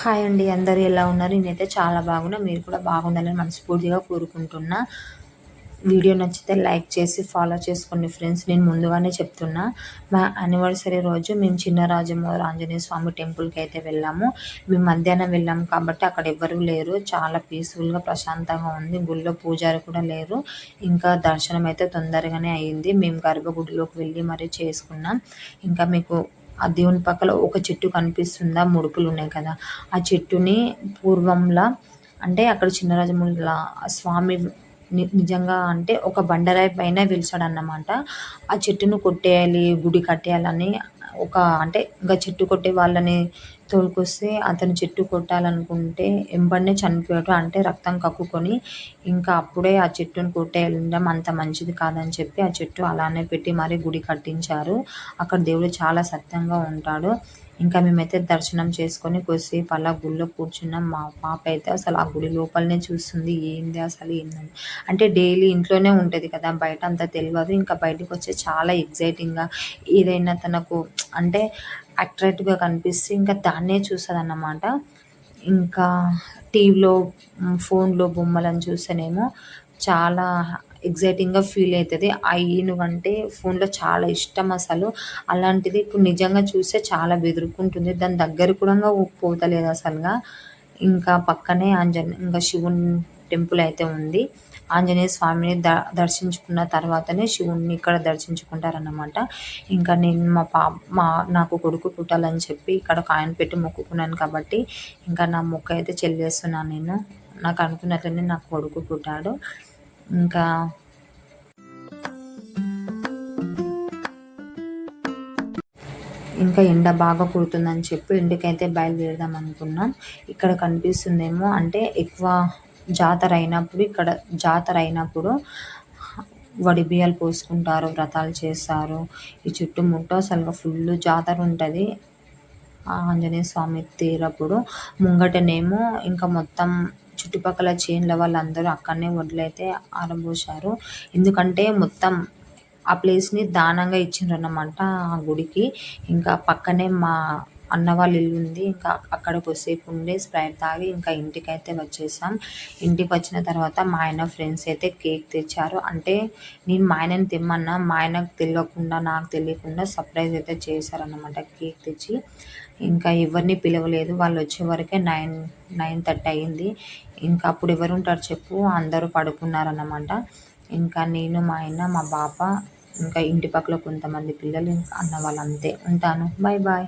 Hi అండి. అందరూ ఎలా ఉన్నారు? నేనైతే చాలా బాగున్నా. మీరు కూడా బాగుండాలని మనస్ఫూర్తిగా కోరుకుంటున్నా. వీడియో నచ్చితే లైక్ చేసి ఫాలో చేసుకోండి ఫ్రెండ్స్. నేను ముందుగానే చెప్తున్నా. మా యానివర్సరీ రోజు మేము చిన్నరాజమౌళి ఆంజనేయ స్వామి టెంపుల్‌కి అయితే వెళ్ళాము. మేము మధ్యాహ్నం వెళ్ళాము కాబట్టి అక్కడ ఎవ్వరూ లేరు. చాలా పీస్‌ఫుల్‌గా ప్రశాంతంగా ఉంది. గుడిలో పూజారి కూడా లేరు. ఇంకా దర్శనం అయితే తొందరగానే అయింది. మేము గర్భగుడిలోకి వెళ్ళి మరీ చేసుకున్నాం. ఇంకా మీకు ఆ దేవుని పక్కల ఒక చెట్టు కనిపిస్తుందా? ముడుపులున్నాయి కదా! ఆ చెట్టుని పూర్వంలా అంటే అక్కడ చిన్నరాజమౌళిలా స్వామి నిజంగా అంటే ఒక బండరాయి పైన వెలిసాడన్నమాట. ఆ చెట్టును కొట్టేయాలి, గుడి కట్టేయాలని ఒక అంటే ఇంకా చెట్టు కొట్టే వాళ్ళని తోలుకొస్తే అతను చెట్టు కొట్టాలనుకుంటే ఎంబడనే చనిపోయాడు. అంటే రక్తం కక్కుకొని ఇంకా అప్పుడే ఆ చెట్టుని కొట్టేయడం అంత మంచిది కాదని చెప్పి ఆ చెట్టు అలానే పెట్టి మరీ గుడి కట్టించారు. అక్కడ దేవుడు చాలా సత్యంగా ఉంటాడు. ఇంకా మేమైతే దర్శనం చేసుకొని కొద్దిసేపు అలా గుడిలో కూర్చున్నాం. మా పాప అయితే అసలు ఆ గుడి లోపలనే చూస్తుంది. ఏంది అసలు ఏందని. అంటే డైలీ ఇంట్లోనే ఉంటది కదా! బయట అంత తెలవదు. ఇంకా బయటకొస్తే చాలా ఎక్సైటింగ్‌గా ఏదైనా తనకు అంటే అట్రాక్టివ్‌గా కనిపిస్తే ఇంకా దాన్నే చూస్తదన్నమాట. ఇంకా టీవీలో, ఫోన్‌లో బొమ్మలను చూస్తేనేమో చాలా ఎక్సైటింగ్‌గా ఫీల్ అయితది. ఆ ఏనుగంటే ఫోన్‌లో చాలా ఇష్టం అసలు. అలాంటిది ఇప్పుడు నిజంగా చూస్తే చాలా బెదురుకుంటుంది. దాని దగ్గరికి కూడంగా పోతలేదు అసలుగా. ఇంకా పక్కనే ఇంకా శివుని టెంపుల్ అయితే ఉంది. ఆంజనేయ స్వామిని దర్శించుకున్న తర్వాతనే శివుడిని ఇక్కడ దర్శించుకుంటారన్నమాట. ఇంకా నేను మా నాకు కొడుకు పుట్టాలని చెప్పి ఇక్కడ కాయిన్ పెట్టి మొక్కుకున్నాను కాబట్టి ఇంకా నా మొక్క అయితే చెల్లేస్తున్నాను నేను. నాకు అనుకున్నట్లనే నాకు కొడుకు పుట్టాడు. ఇంకా ఇంకా ఎండ బాగా కుడుతుందని చెప్పి ఇంటికైతే బయలుదేరదాం అనుకున్నాం. ఇక్కడ కనిపిస్తుందేమో అంటే ఎక్కువ జాతర అయినప్పుడు వడిబియ్యాలు పోసుకుంటారు, వ్రతాలు చేస్తారు. ఈ చుట్టుముట్టు అసలుగా ఫుల్లు జాతర ఉంటది. ఆంజనేయ స్వామి తేరప్పుడు ముంగటనేమో ఇంకా మొత్తం చుట్టుపక్కల చేన్ల వాళ్ళందరూ అక్కడనే వడ్లయితే ఆరబోశారు. ఎందుకంటే మొత్తం ఆ ప్లేస్‌ని దానంగా ఇచ్చిండ్రన్నమాట ఆ గుడికి. ఇంకా పక్కనే మా అన్న వాళ్ళ ఇల్లుంది. ఇంకా అక్కడ కొద్దిసేపు ఉండి స్ప్రైట్ తాగి ఇంకా ఇంటికైతే వచ్చేసాం. ఇంటికొచ్చిన తర్వాత మా ఆయన ఫ్రెండ్స్ అయితే కేక్ తెచ్చారు. అంటే నేను మా ఆయనని తెమ్మన్నా. మా ఆయనకు తెలవకుండా, నాకు తెలియకుండా సర్ప్రైజ్ అయితే చేశారన్నమాట కేక్ తెచ్చి. ఇంకా ఎవరిని పిలవలేదు. వాళ్ళొచ్చే వరకే 9:30 అయింది. ఇంకా అప్పుడు ఎవరుంటారు చెప్పు? అందరూ పడుకున్నారన్నమాట. ఇంకా నేను, మా ఆయన, మా పాప, ఇంకా ఇంటి పక్కల కొంతమంది పిల్లలు, ఇంకా అన్న వాళ్ళు అంతే. ఉంటాను. Bye bye.